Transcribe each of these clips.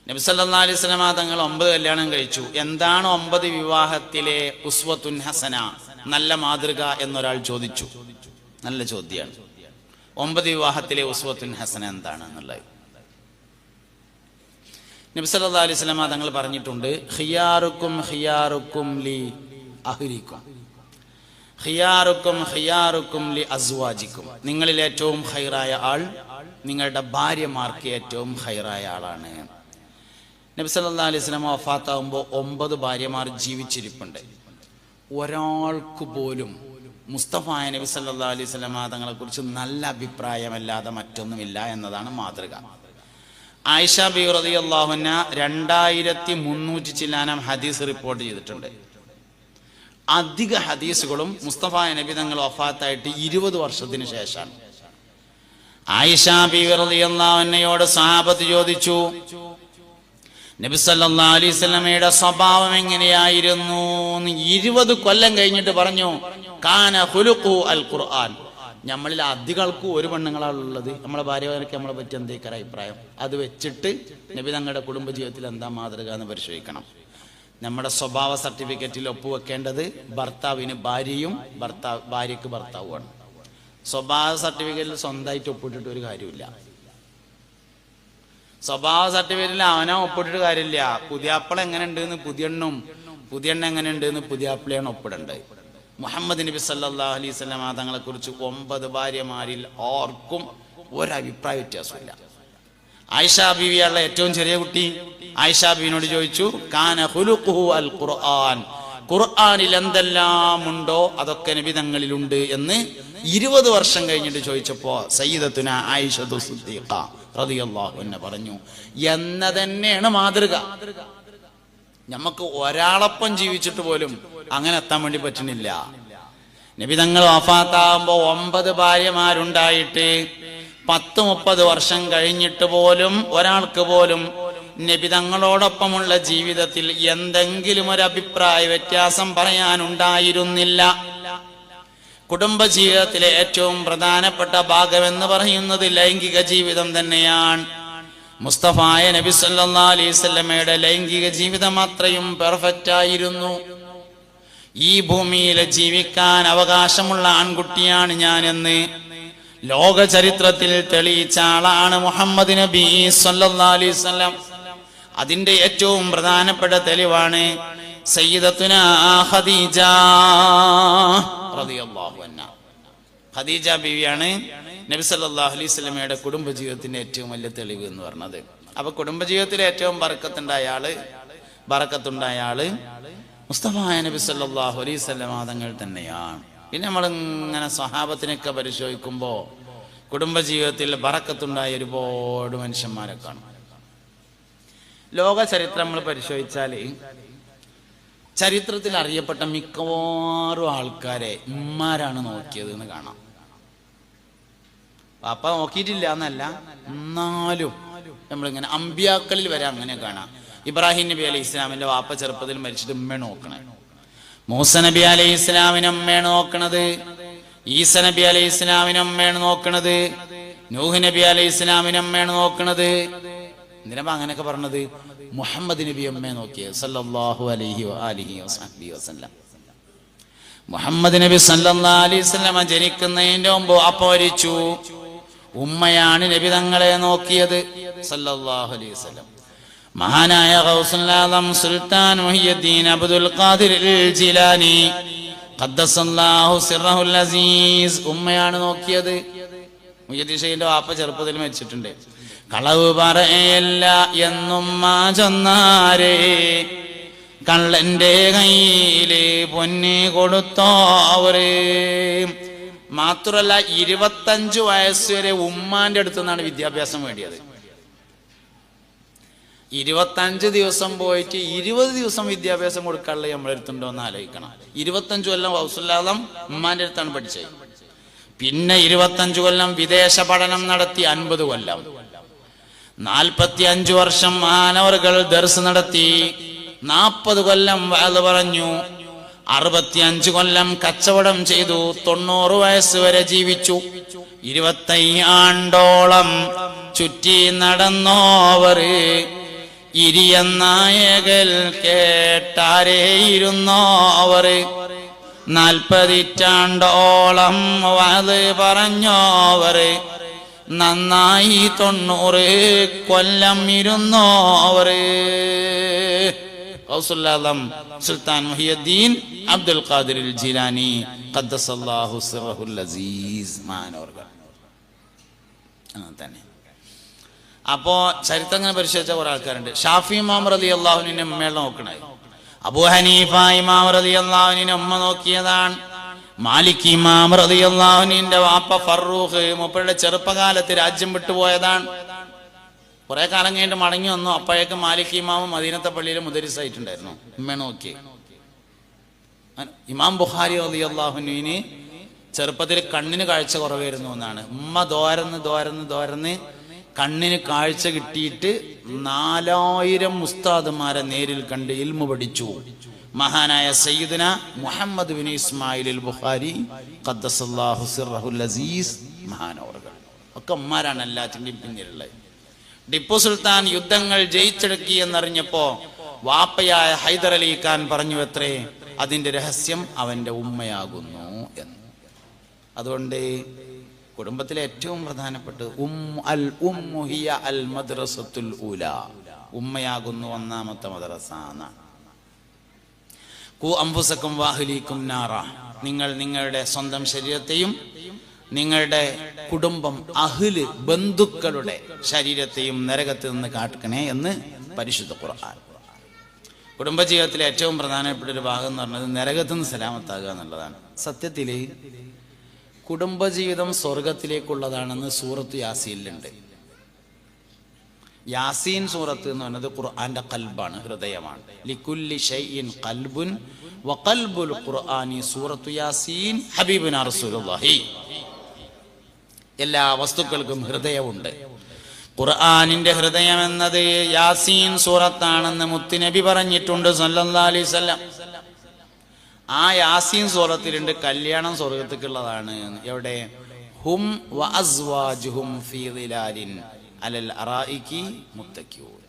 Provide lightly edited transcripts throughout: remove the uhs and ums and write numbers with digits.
നബി സല്ലല്ലാഹു അലൈഹി വസല്ലം തങ്ങൾ 9 കല്യാണം കഴിച്ചു. എന്താണ് 9 വിവാഹത്തിലെ ഉസ്വത്തുൻ ഹസന, നല്ല മാതൃക എന്നൊരാൾ ചോദിച്ചു. നല്ല ചോദ്യമാണ്. 9 വിവാഹത്തിലെ ഉസ്വത്തുൻ ഹസന എന്താണ് എന്നുള്ളത് നബി സല്ലല്ലാഹു അലൈഹി വസല്ലം തങ്ങൾ പറഞ്ഞിട്ടുണ്ട്. ഖിയാറുക്കും ഖിയാറുക്കും ലി അഹ്ലിക്കും, ഖിയാറുക്കും ഖിയാറുക്കും ലി അസ്വാജിക്കും. നിങ്ങളിൽ ഏറ്റവും ഖൈറായ ആൾ നിങ്ങളുടെ ഭാര്യമാർക്ക് ഏറ്റവും ഖൈറായ ആളാണ്. നബി സല്ലല്ലാഹു അലൈഹി വസല്ലം വഫാത്താകുമ്പോൾ 9 ഭാര്യമാർ ജീവിച്ചിരിപ്പുണ്ട്. ഒരാൾക്ക് പോലും മുസ്തഫായ നബി സല്ലല്ലാഹു അലൈഹി വസല്ലം തങ്ങളെ കുറിച്ച് നല്ല അഭിപ്രായമല്ലാതെ മറ്റൊന്നുമില്ല എന്നതാണ് മാതൃക. ആയിഷ ബി റളിയല്ലാഹു അൻഹ 2300 ചില്ലാനം ഹദീസ് റിപ്പോർട്ട് ചെയ്തിട്ടുണ്ട്. അധിക ഹദീസുകളും മുസ്തഫായ നബി തങ്ങൾ വഫാത്തായിട്ട് 20 വർഷത്തിന് ശേഷമാണ്. ആയിഷ ബി റളിയല്ലാഹു അൻഹയോട് സഹാബത്ത് ചോദിച്ചു, നബി സല്ലല്ലാഹു അലൈഹി വസല്ലമയുടെ സ്വഭാവം എങ്ങനെയായിരുന്നു? 20 കൊല്ലം കഴിഞ്ഞിട്ട് പറഞ്ഞു, കാന ഖുലുഖു അൽ ഖുർആൻ. നമ്മളിൽ അധികൾക്കും ഒരു പെണ്ണുങ്ങളാണുള്ളത്. നമ്മളെ ഭാര്യമാർക്ക് നമ്മളെ പറ്റി എന്തേക്കാര അഭിപ്രായം, അത് വെച്ചിട്ട് നബി തങ്ങളുടെ കുടുംബജീവിതത്തിൽ എന്താ മാതൃക എന്ന് പരിശോധിക്കണം. നമ്മുടെ സ്വഭാവ സർട്ടിഫിക്കറ്റിൽ ഒപ്പുവെക്കേണ്ടത് ഭർത്താവിന് ഭാര്യയും ഭാര്യയ്ക്ക് ഭർത്താവുമാണ്. സ്വഭാവ സർട്ടിഫിക്കറ്റിൽ സ്വന്തമായിട്ട് ഒപ്പിട്ടിട്ട് ഒരു കാര്യമില്ല. സ്വഭാവ സർട്ടിഫിക്കറ്റിൽ അവനെ ഒപ്പിട്ടിട്ട് കാര്യമില്ല. പുതിയാപ്പിള എങ്ങനെ ഉണ്ടെന്ന് പുതിയെണ്ണ എങ്ങനെ ഉണ്ടെന്ന് പുതിയാപ്പിളയാണ് ഒപ്പിടേണ്ടത്. മുഹമ്മദ് നബി സല്ലല്ലാഹു അലൈഹി വസല്ലം തങ്ങളെ കുറിച്ച് 9 ഭാര്യമാരിൽ ആർക്കും ഒരഭിപ്രായ വ്യത്യാസമില്ല. ആയിഷ ബീവിയുള്ള ഏറ്റവും ചെറിയ കുട്ടി ആയിഷ ബീവിനോട് ചോദിച്ചു, കാന ഖുലുഖുഹു അൽ ഖുർആൻ, ഖുർആനിൽ എന്തെല്ലാം ഉണ്ടോ അതൊക്കെ നബി തങ്ങളിലുണ്ട് എന്ന് 20 വർഷം കഴിഞ്ഞിട്ട് ചോദിച്ചപ്പോ സയ്യിദത്തുന ആയിഷത്തു സിദ്ദീഖ റളിയല്ലാഹു അൻഹ പറഞ്ഞു, എന്ന തന്നെയാണ് മാതൃക. നമുക്ക് ഒരാളൊപ്പം ജീവിച്ചിട്ട് പോലും അങ്ങനെ എത്താൻ വേണ്ടി പറ്റുന്നില്ല. നബി തങ്ങൾ വഫാത്താകുമ്പോ 9 ഭാര്യമാരുണ്ടായിട്ട് 10-30 വർഷം കഴിഞ്ഞിട്ട് പോലും ഒരാൾക്ക് പോലും നബി തങ്ങളോടൊപ്പമുള്ള ജീവിതത്തിൽ എന്തെങ്കിലും ഒരു അഭിപ്രായ വ്യത്യാസം പറയാനുണ്ടായിരുന്നില്ല. കുടുംബജീവിതത്തിലെ ഏറ്റവും പ്രധാനപ്പെട്ട ഭാഗമെന്ന് പറയുന്നത് ലൈംഗിക ജീവിതം തന്നെയാണ്. മുസ്തഫായ നബി സല്ലല്ലാഹു അലൈഹി വസല്ലമയുടെ ലൈംഗിക ജീവിതം അത്രയും പെർഫെക്റ്റ് ആയിരുന്നു. ഈ ഭൂമിയിൽ ജീവിക്കാൻ അവകാശമുള്ള ആൺകുട്ടിയാണ് ഞാനെന്ന് ലോക ചരിത്രത്തിൽ തെളിയിച്ച ആളാണ് മുഹമ്മദ് നബി സല്ലല്ലാഹു അലൈഹി വസല്ലം. അതിന്റെ ഏറ്റവും പ്രധാനപ്പെട്ട തെളിവാണ് സയ്യിദത്തുന ഖദീജ റളിയല്ലാഹു അൻഹ. ഖദീജ ബീവിയാണ് നബി സല്ലല്ലാഹു അലൈഹി വസല്ലമയുടെ കുടുംബജീവിതത്തിന്റെ ഏറ്റവും വലിയ തെളിവ് എന്ന് പറഞ്ഞത്. അപ്പൊ കുടുംബജീവിതത്തിലെ ഏറ്റവും ബറക്കത്തുണ്ടായ ആള് മുസ്തഫായ നബി സല്ലല്ലാഹു അലൈഹി വസല്ലം തങ്ങൾ തന്നെയാണ്. പിന്നെ നമ്മളിങ്ങനെ സ്വഹാബത്തിനൊക്കെ പരിശോധിക്കുമ്പോൾ കുടുംബജീവിതത്തിൽ ബറക്കത്തുണ്ടായ ഒരുപാട് മനുഷ്യന്മാരെ കാണും. ലോക ചരിത്രം നമ്മൾ പരിശോധിച്ചാൽ ചരിത്രത്തിൽ അറിയപ്പെട്ട മിക്കവാറും ആൾക്കാരെ ഉമ്മാരാണ് നോക്കിയത് എന്ന് കാണാം. പാപ്പ നോക്കിയിട്ടില്ല എന്നല്ല, എന്നാലും നമ്മളിങ്ങനെ അമ്പിയാക്കളിൽ വരെ അങ്ങനെ കാണാം. ഇബ്രാഹിം നബി അലൈഹി ഇസ്ലാമിന്റെ വാപ്പ ചെറുപ്പത്തിൽ മരിച്ചിട്ട് ഉമ്മയാണ് നോക്കണേ. മൂസ നബി അലൈഹി ഇസ്ലാമിന് ഉമ്മയാണ് നോക്കണത്. ഈസ നബി അലൈഹി ഇസ്ലാമിന് ഉമ്മയാണ് നോക്കണത്. നൂഹ് നബി അലൈഹി ഇസ്ലാമിന് ഉമ്മയാണ് നോക്കണത്. എന്തിനാ അങ്ങനെയൊക്കെ പറഞ്ഞത്? മുഹമ്മദ് നബി ഉമ്മയെ നോക്കിയത് സല്ലല്ലാഹു അലൈഹി വആലിഹി വസല്ലം. മുഹമ്മദ് നബി സല്ലല്ലാഹു അലൈഹി വസല്ലം ജനിക്കുന്നതിന്റെ മുമ്പ് വാപ്പ മരിച്ചു. ഉമ്മയാണ് നബി തങ്ങളെ നോക്കിയത് സല്ലല്ലാഹു അലൈഹി വസല്ലം. മഹാനായ ഗൗസുൽ ആദം സുൽത്താൻ മുഹിയുദ്ദീൻ അബ്ദുൽ ഖാദിർ ജിലാനി ഖദ്ദസല്ലാഹു സിർറഹുൽ അസീസ് ഉമ്മയാണ് നോക്കിയത്. മുഹിയുദ്ദീൻ ഷെയ്ഖിന്റെ വാപ്പ ചെറുപ്പത്തിൽ മരിച്ചിട്ടുണ്ട്. കളവ് പറയല്ല എന്നും ചൊന്നാരേ, കള്ളന്റെ കയ്യില് പൊന്ന് കൊടുത്തോവര്. മാത്രല്ല 25 വയസ്സ് വരെ ഉമ്മാന്റെ അടുത്ത് നിന്നാണ് വിദ്യാഭ്യാസം വേണ്ടിയത്. 25 ദിവസം പോയിട്ട് 20 ദിവസം വിദ്യാഭ്യാസം കൊടുക്കാനുള്ള നമ്മുടെ അടുത്തുണ്ടോ എന്ന് ആലോചിക്കണം. 25 കൊല്ലം ഹൗസുല്ലാദം ഉമ്മാന്റെ അടുത്താണ് പഠിച്ചത്. പിന്നെ 25 കൊല്ലം വിദേശ പഠനം നടത്തി 50 കൊല്ലം. 45 വർഷം മാനവറുകൾ ദർസ് നടത്തി. 40 കൊല്ലം വഅദ് പറഞ്ഞു. 65 കൊല്ലം കച്ചവടം ചെയ്തു. 90 വയസ്സ് വരെ ജീവിച്ചു. 25 ആണ്ടോളം ചുറ്റി നടന്നോവർ ഇരിയനായകൽ കേട്ടാരേയിരുന്നോ അവർ 40 ഇറ്റാണ്ടോളം വാത് പറഞ്ഞോവർ നന്നായി 90 കൊല്ലം ഇരുന്നോ അവർ ഗൗസുൽ സുൽത്താൻ മുഹിയുദ്ദീൻ അബ്ദുൽ ഖാദിർ ജിലാനി ഖദ്ദസല്ലാഹു സിറഹുൽ അസീസ് മാനവർകൾ തന്നെ. അപ്പോ ചരിത്രങ്ങൾ പരിശോധിച്ച കുറെ ആൾക്കാരുണ്ട്. ഷാഫി ഇമാം റളിയല്ലാഹുവിന്റെ ഉമ്മയെ നോക്കണേ, അബൂ ഹനീഫ ഇമാം റളിയല്ലാഹുവിന്റെ ഉമ്മ നോക്കിയതാണ്. മാലിക് ഇമാം റളിയല്ലാഹുവിന്റെ വാപ്പ ഫറൂഖ് മൂപ്പരുടെ ചെറുപ്പകാലത്ത് രാജ്യം വിട്ടുപോയതാണ്. കുറെ കാലം കഴിഞ്ഞിട്ട് മടങ്ങി വന്നു. അപ്പോഴേക്കും മാലിക് ഇമാമും മദീനത്തെ പള്ളിയിൽ മുദരിസായിട്ടുണ്ടായിരുന്നു. ഉമ്മ നോക്കി. ഇമാം ബുഖാരി റളിയല്ലാഹുവിന് ചെറുപ്പത്തിൽ കണ്ണിന് കാഴ്ച കുറവായിരുന്നു എന്നാണ്. ഉമ്മ ദോരന്ന് കണ്ണിന് കാഴ്ച കിട്ടിയിട്ട് 4000 ഉസ്താദുമാരെ നേരിൽ കണ്ട് ഇൽമു പഠിച്ചു. മഹാനായ സയ്യിദുന മുഹമ്മദ് ബിൻ ഇസ്മായിൽ അൽ ബുഖാരി ഖദ്ദസല്ലാഹു സിറഹുൽ അസീസ് മഹാനവർകൾ ഒക്കെ ഉമ്മാരാണ് എല്ലാത്തിൻ്റെയും പിന്നിലുള്ളത്. ടിപ്പു സുൽത്താൻ യുദ്ധങ്ങൾ ജയിച്ചെടുക്കി എന്നറിഞ്ഞപ്പോ വാപ്പയായ ഹൈദർ അലി ഖാൻ പറഞ്ഞു അത്രേ, അതിന്റെ രഹസ്യം അവന്റെ ഉമ്മയാകുന്നു എന്ന്. അതുകൊണ്ട് കുടുംബത്തിലെ ഏറ്റവും പ്രധാനപ്പെട്ട ഉമ്മയാകുന്നു ഒന്നാമത്തെ മദ്രസ. അംഫുസക്കും വാഹ്ലീക്കും നാറ, നിങ്ങൾ നിങ്ങളുടെ സ്വന്തം ശരീരത്തെയും നിങ്ങളുടെ കുടുംബം അഹ്ല് ബന്ധുക്കളുടെ ശരീരത്തെയും നരകത്തിൽ നിന്ന് കാക്കണേ എന്ന് പരിശുദ്ധ ഖുർആൻ. കുടുംബജീവിതത്തിലെ ഏറ്റവും പ്രധാനപ്പെട്ട ഒരു ഭാഗം എന്ന് പറഞ്ഞത് നരകത്തിൽ നിന്ന് സലാമത്താകുക എന്നുള്ളതാണ്. സത്യത്തില് കുടുംബജീവിതം സ്വർഗത്തിലേക്കുള്ളതാണെന്ന് സൂറത്ത് യാസീനിലുണ്ട്. യാസീൻ സൂറത്ത് എന്ന് പറയുന്നത് ഖുർആന്റെ ഖൽബാണ്, ഹൃദയമാണ്. ലികുല്ലി ഷൈഇൻ ഖൽബുൻ വഖൽബുൽ ഖുർആനി സൂറത്തു യാസീൻ ഹബീബുനാ റസൂലുള്ളാഹി. എല്ലാ വസ്തുക്കൾക്കും ഹൃദയമുണ്ട്. ഖുർആനിന്റെ ഹൃദയം എന്നത് യാസീൻ സൂറത്താണെന്ന് മുത്തുനബി പറഞ്ഞിട്ടുണ്ട് സല്ലല്ലാഹു അലൈഹി വസല്ലം. ആ യാസീൻ സൂറത്തിലുണ്ട് കല്യാണം സ്വർഗത്തേക്കുള്ളതാണ്. എവിടെ? ഹും വഅസ്വാജുഹും ഫീ ദിലാലിൻ അലൽ അറായികി മുത്തഖിഊൻ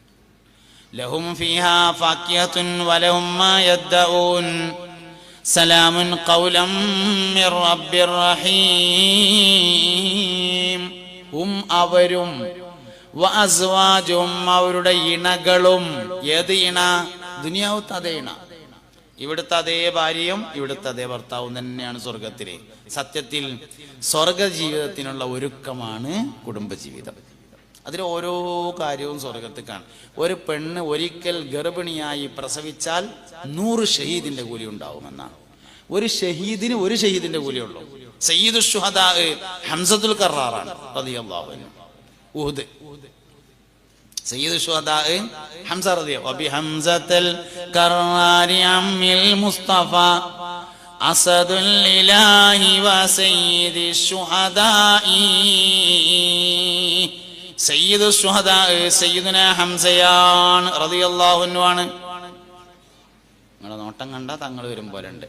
ലഹും ഫീഹാ ഫാക്കിഹത്തുൻ വലഹും മാ യദ്ദഊൻ സലാമുൻ ഖൗലം മിർ റബ്ബിർ റഹീം. ഹും അവരും വഅസ്വാജുഹും അവരുടെ ഇണകളും. ഏത് ഇണ? ദുനിയാവത്തെ അതേ ഇണ, ഇവിടുത്തെ അതേ ഭാര്യയും ഇവിടുത്തെ അതേ ഭർത്താവും തന്നെയാണ് സ്വർഗത്തിലെ. സത്യത്തിൽ സ്വർഗ ജീവിതത്തിനുള്ള ഒരുക്കമാണ് കുടുംബജീവിതം. അതിൽ ഓരോ കാര്യവും സ്വർഗത്തേക്കാണ്. ഒരു പെണ്ണ് ഒരിക്കൽ ഗർഭിണിയായി പ്രസവിച്ചാൽ 100 ഷഹീദിന്റെ കൂലി ഉണ്ടാവുമെന്നാണ്. ഒരു ഷഹീദിന് 1 ഷഹീദിന്റെ കൂലിയുള്ളൂ. സയ്യിദു ശുഹദാ ഹംസത്തുൽ കറാറാണ് റളിയല്ലാഹു അൻഹു. ഉഹദ് സയ്യിദു ശുഹദാ ഹംസ റളിയല്ലാഹു അൻഹു. ഹംസത്തുൽ കറാരി അമ്മിൽ മുസ്തഫ അസദുൽ ഇലാഹി വ സയ്യിദി ശുഹദാഇ. സയ്യിദു ശുഹദാ സയ്യിദുന ഹംസയാണ് റളിയല്ലാഹു അൻഹു ആണ്. നിങ്ങളുടെ നോട്ടം കണ്ട തങ്ങൾ വരും പോലെ ഉണ്ട്.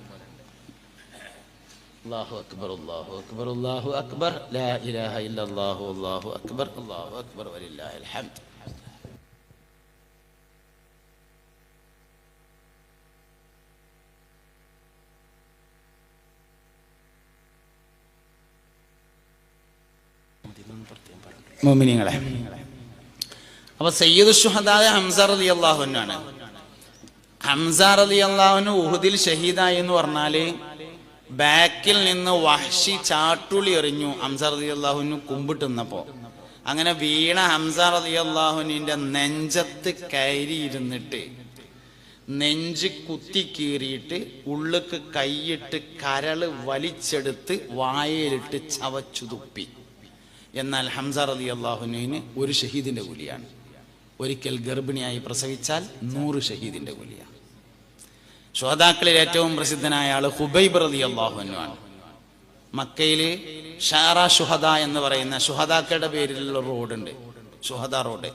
അല്ലാഹു അക്ബർ അല്ലാഹു അക്ബർ അല്ലാഹു അക്ബർ ലാ ഇലാഹ ഇല്ലല്ലാഹു അല്ലാഹു അക്ബർ അല്ലാഹു അക്ബർ വലില്ലാഹിൽ ഹംദ്. മുഅ്മിനീങ്ങളെ, അപ്പൊ സയ്യിദു ശുഹദാ ഹംസ റളിയല്ലാഹു അൻഹു ആണ്. ഹംസ റളിയല്ലാഹു അൻഹു ഉഹുദിൽ ഷഹീദായി എന്ന് പറഞ്ഞാല് ബാക്കിൽ നിന്ന് വഹ്ശി ചാട്ടുളി എറിഞ്ഞു ഹംസ റളിയല്ലാഹു അൻഹു കുമ്പിട്ടുന്നപ്പോ. അങ്ങനെ വീണ ഹംസ റളിയല്ലാഹു അൻഹുവിന്റെ നെഞ്ചത്ത് കയറി ഇരുന്നിട്ട് നെഞ്ച് കുത്തി കീറിയിട്ട് ഉള്ളിക്ക് കൈയിട്ട് കരള് വലിച്ചെടുത്ത് വായയിലിട്ട് ചവച്ചു തുപ്പി. എന്നാൽ ഹംസ റളിയല്ലാഹു അൻഹുവിന് 1 ഷഹീദിന്റെ കൂലിയാണ്. ഒരിക്കൽ ഗർഭിണിയായി പ്രസവിച്ചാൽ 100 ഷഹീദിന്റെ കൂലിയാണ്. ശുഹദാക്കളിൽ ഏറ്റവും പ്രസിദ്ധനായ ആള് ഹുബൈബ് റളിയല്ലാഹു അൻഹു ആണ്. മക്കയില് ഷാറ ശുഹദ എന്ന് പറയുന്ന ശുഹദാക്കളുടെ പേരിലുള്ള റോഡുണ്ട്, ശുഹദ റോഡ്.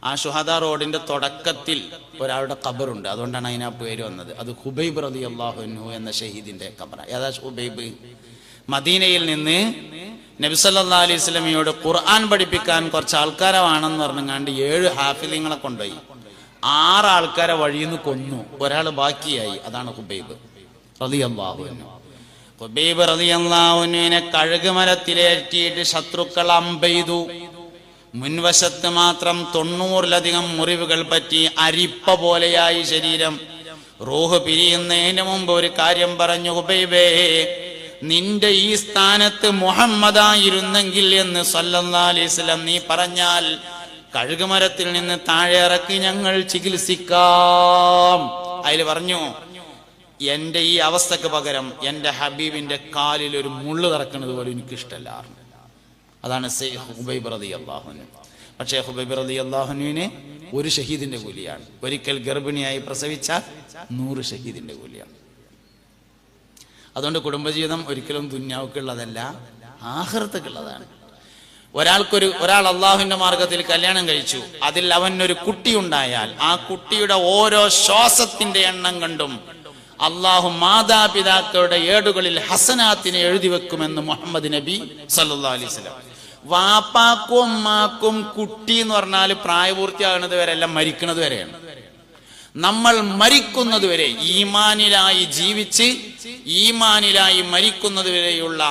ആ ശുഹദ റോഡിന്റെ തുടക്കത്തിൽ ഒരാളുടെ ഖബറുണ്ട്. അതുകൊണ്ടാണ് അതിനാ പേര് വന്നത്. അത് ഹുബൈബ് റളിയല്ലാഹു അൻഹു എന്ന ഷഹീദിന്റെ ഖബറ. ഏതാ ഹുബൈബ്? മദീനയിൽ നിന്ന് നബി സല്ലല്ലാഹു അലൈഹി വസല്ലമയോട് ഖുർആൻ പഠിപ്പിക്കാൻ കുറച്ച് ആൾക്കാരെ വേണമെന്ന് പറഞ്ഞാണ്ട് 7 ഹാഫിലിങ്ങളെ കൊണ്ടുപോയി. 6 ആൾക്കാരെ വഴിയിൽ നിന്ന് കൊന്നു, ഒരാൾ ബാക്കിയായി. അതാണ് ഹുബൈബ് റളിയല്ലാഹു അൻഹു. ഹുബൈബ് റളിയല്ലാഹു അൻഹുവിനെ കഴുകുമരത്തിലേറ്റിയിട്ട് ശത്രുക്കൾ അമ്പെയ്തു. മുൻവശത്ത് മാത്രം 90-ലധികം മുറിവുകൾ പറ്റി, അരിപ്പ പോലെയായി ശരീരം. റൂഹ് പിരിയുന്നതിന് മുമ്പ് ഒരു കാര്യം പറഞ്ഞു, ഹുബൈബേ, നിന്റെ ഈ സ്ഥാനത്ത് മുഹമ്മദായിരുന്നെങ്കിൽ എന്ന് സല്ലല്ലാഹു അലൈഹി വസല്ലം നീ പറഞ്ഞാൽ കഴുകുമരത്തിൽ നിന്ന് താഴെ ഇറക്കി ഞങ്ങൾ ചികിത്സിക്കാം. അതിൽ പറഞ്ഞു, എന്റെ ഈ അവസ്ഥക്ക് പകരം എന്റെ ഹബീബിന്റെ കാലിൽ ഒരു മുള്ളു തറക്കുന്നത് പോലും എനിക്കിഷ്ടമല്ല. അതാണ് ഹുബൈബ് റളിയല്ലാഹു അൻഹു. പക്ഷേ ഹുബൈബ് റളിയല്ലാഹു അൻഹുവിന് ഒരു ഷഹീദിന്റെ കൂലിയാണ്. ഒരിക്കൽ ഗർഭിണിയായി പ്രസവിച്ചാൽ 100 ഷഹീദിന്റെ കൂലിയാണ്. അതുകൊണ്ട് കുടുംബജീവിതം ഒരിക്കലും ദുന്യാവുക്കുള്ളതല്ല, ആഖിറത്തുക്കുള്ളതാണ്. ഒരാൾ അള്ളാഹുവിന്റെ മാർഗത്തിൽ കല്യാണം കഴിച്ചു, അതിൽ അവനൊരു കുട്ടി ഉണ്ടായാൽ ആ കുട്ടിയുടെ ഓരോ ശ്വാസത്തിന്റെ എണ്ണം കണ്ടും അള്ളാഹു മാതാപിതാക്കളുടെ ഏടുകളിൽ ഹസനാത്തിനെ എഴുതി വെക്കുമെന്ന് മുഹമ്മദ് നബി സല്ലല്ലാഹു അലൈഹി വസല്ലം. വാപ്പാക്കും ഉമ്മാക്കും കുട്ടി എന്ന് പറഞ്ഞാൽ പ്രായപൂർത്തിയാകുന്നത് വരെ അല്ല, മരിക്കുന്നത് വരെയാണ്. നമ്മൾ മരിക്കുന്നത് വരെ ഈമാനിലായി ജീവിച്ച് ഈമാനിലായി മരിക്കുന്നത് വരെയുള്ള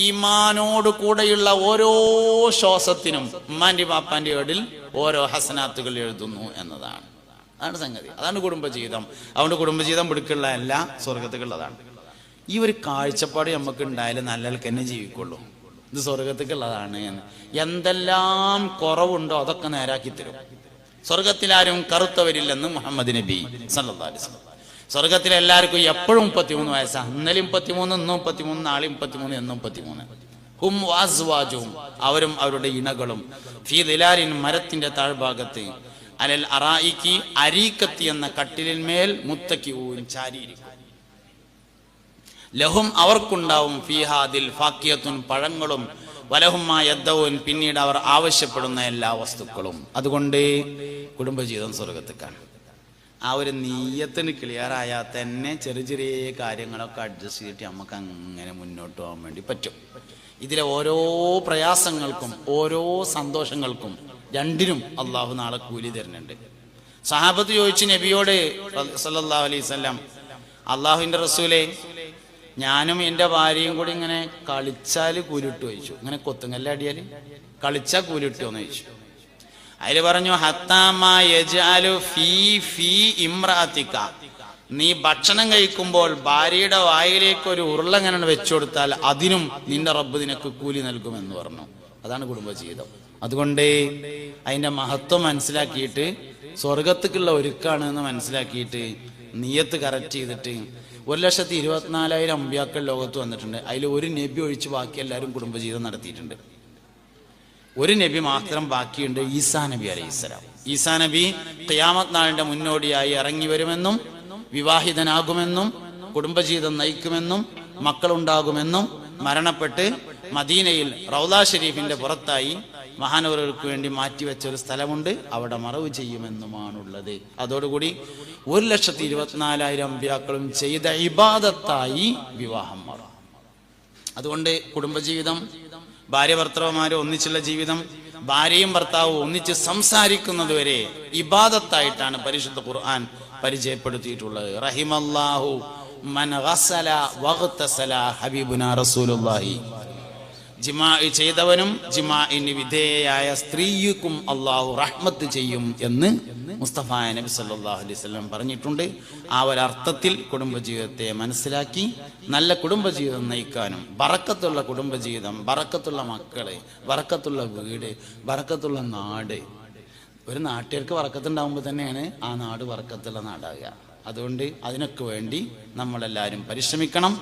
ഈമാനോട് കൂടെയുള്ള ഓരോ ശ്വാസത്തിനും ഉമ്മാന്റെ പാപ്പാന്റെ ഏടിൽ ഓരോ ഹസനാത്തുകൾ എഴുതുന്നു എന്നതാണ്. അതാണ് സംഗതി, അതാണ് കുടുംബജീവിതം. അതുകൊണ്ട് കുടുംബജീവിതം പിടിക്കുള്ളതല്ല, സ്വർഗത്തേക്കുള്ളതാണ്. ഈ ഒരു കാഴ്ചപ്പാട് നമുക്ക് ഉണ്ടായാലും നല്ലവർക്ക് തന്നെ ജീവിക്കുള്ളൂ. ഇത് സ്വർഗത്തേക്കുള്ളതാണ് എന്ന്. എന്തെല്ലാം കുറവുണ്ടോ അതൊക്കെ നേരാക്കി തരും. സ്വർഗത്തിലാരും കറുത്തവരില്ലെന്ന് മുഹമ്മദ് നബി സല്ലല്ലാഹു അലൈഹി വസല്ലം. സ്വർഗത്തിൽ എല്ലാവർക്കും എപ്പോഴും 33 വയസ്സാണ്. ഇന്നലെയും 33, ഇന്നും 33, നാളെയും 33, എന്നും 33. ഹും വഅസ്വാജുഹും, അവരും അവരുടെ ഇണകളും, ഫീ ദിലാലിൻ, മരത്തിന്റെ താഴ്ഭാഗത്ത്, അലൽ അറായിക്കി, അരീക്കത്തി എന്ന കട്ടിലിന്മേൽ, മുത്തക്കിഊൻ, ചാരിയിരിക്കും. ലഹും, അവർക്കുണ്ടാവും, ഫീഹാദിൽ ഫാക്കിയത്തുൻ, പഴങ്ങളും, വലഹുമാ യദ്ദഊൻ, പിന്നീട് അവർ ആവശ്യപ്പെടുന്ന എല്ലാ വസ്തുക്കളും. അതുകൊണ്ട് കുടുംബജീവിതം സ്വർഗത്തേക്കാണ്. ആ ഒരു നീയത്തിന് ക്ലിയർ ആയാൽ തന്നെ ചെറിയ ചെറിയ കാര്യങ്ങളൊക്കെ അഡ്ജസ്റ്റ് ചെയ്തിട്ട് നമുക്ക് അങ്ങനെ മുന്നോട്ട് പോകാൻ വേണ്ടി പറ്റും. ഇതിലെ ഓരോ പ്രയാസങ്ങൾക്കും ഓരോ സന്തോഷങ്ങൾക്കും രണ്ടിനും അള്ളാഹു നാളെ കൂലി തരുന്നുണ്ട്. സഹാബത്ത് ചോദിച്ചു നബിയോട് സല്ലല്ലാഹു അലൈഹി വസല്ലം, അള്ളാഹുവിന്റെ റസൂലേ, ഞാനും എൻ്റെ ഭാര്യയും കൂടി ഇങ്ങനെ കളിച്ചാൽ കൂലിട്ടു ചോദിച്ചു. ഇങ്ങനെ കൊത്തുങ്ങല്ല അടിയാൽ കളിച്ചാൽ കൂലിട്ടോ എന്ന് ചോദിച്ചു. അതിൽ പറഞ്ഞു, നീ ഭക്ഷണം കഴിക്കുമ്പോൾ ഭാര്യയുടെ വായിലേക്ക് ഒരു ഉരുളങ്ങനെ വെച്ചു കൊടുത്താൽ അതിനും നിന്റെ റബ്ബ് നിനക്ക് കൂലി നൽകുമെന്ന് പറഞ്ഞു. അതാണ് കുടുംബജീവിതം. അതുകൊണ്ട് അതിന്റെ മഹത്വം മനസ്സിലാക്കിയിട്ട് സ്വർഗത്തേക്കുള്ള ഒരുക്കാണ് എന്ന് മനസ്സിലാക്കിയിട്ട് നിയത്ത് കറക്റ്റ് ചെയ്തിട്ട് 1,24,000 അമ്പിയാക്കൾ ലോകത്ത് വന്നിട്ടുണ്ട്. അതിൽ ഒരു നബി ഒഴിച്ച് ബാക്കി എല്ലാവരും കുടുംബജീവിതം നടത്തിയിട്ടുണ്ട്. ഒരു നബി മാത്രം ബാക്കിയുണ്ട്, ഈസാ നബി അലൈഹിസ്സലാം. ഈസാ നബി ഖിയാമത്ത് നാളിന്റെ മുന്നോടിയായി ഇറങ്ങി വരുമെന്നും വിവാഹിതനാകുമെന്നും കുടുംബജീവിതം നയിക്കുമെന്നും മക്കളുണ്ടാകുമെന്നും മരണപ്പെട്ട് മദീനയിൽ റൗള ഷരീഫിന്റെ പുറത്തായി മഹാനവറുകൾക്ക് വേണ്ടി മാറ്റിവെച്ച ഒരു സ്ഥലമുണ്ട്, അവിടെ മറവ് ചെയ്യുമെന്നുമാണുള്ളത്. അതോടുകൂടി 1,24,000 അമ്പിയാക്കളും ചെയ്ത ഇബാദത്തായി വിവാഹം മാറും. അതുകൊണ്ട് കുടുംബജീവിതം, ഭാര്യ ഭർത്താവുമാരും ഒന്നിച്ചുള്ള ജീവിതം, ഭാര്യയും ഭർത്താവും ഒന്നിച്ച് സംസാരിക്കുന്നത് വരെ ഇബാദത്തായിട്ടാണ് പരിശുദ്ധ ഖുർആൻ പരിചയപ്പെടുത്തിയിട്ടുള്ളത്. റഹിമല്ലാഹു മൻ ഗസല വഗ്തസല, ഹബീബുനാ റസൂലുള്ളാഹി. ജിമാ ചെയ്തവനും ജിമാഇന് വിധേയയായ സ്ത്രീക്കും അള്ളാഹു റഹ്മത്ത് ചെയ്യും എന്ന് മുസ്തഫ നബി സല്ലല്ലാഹു അലൈഹി വസല്ലം പറഞ്ഞിട്ടുണ്ട്. ആ ഒരർത്ഥത്തിൽ കുടുംബജീവിതത്തെ മനസ്സിലാക്കി നല്ല കുടുംബജീവിതം നയിക്കാനും, ബറക്കത്തുള്ള കുടുംബജീവിതം, ബറക്കത്തുള്ള മക്കള്, ബറക്കത്തുള്ള വീട്, ബറക്കത്തുള്ള നാട്. ഒരു നാട്ടുകാർക്ക് ബറക്കത്തുണ്ടാകുമ്പോൾ തന്നെയാണ് ആ നാട് ബറക്കത്തുള്ള നാടാകുക. അതുകൊണ്ട് അതിനൊക്കെ വേണ്ടി നമ്മളെല്ലാവരും പരിശ്രമിക്കണം.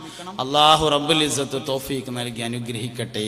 അല്ലാഹു റബ്ബുൽ ഇസ്സത്ത് തൗഫീഖ് നൽകി അനുഗ്രഹിക്കട്ടെ.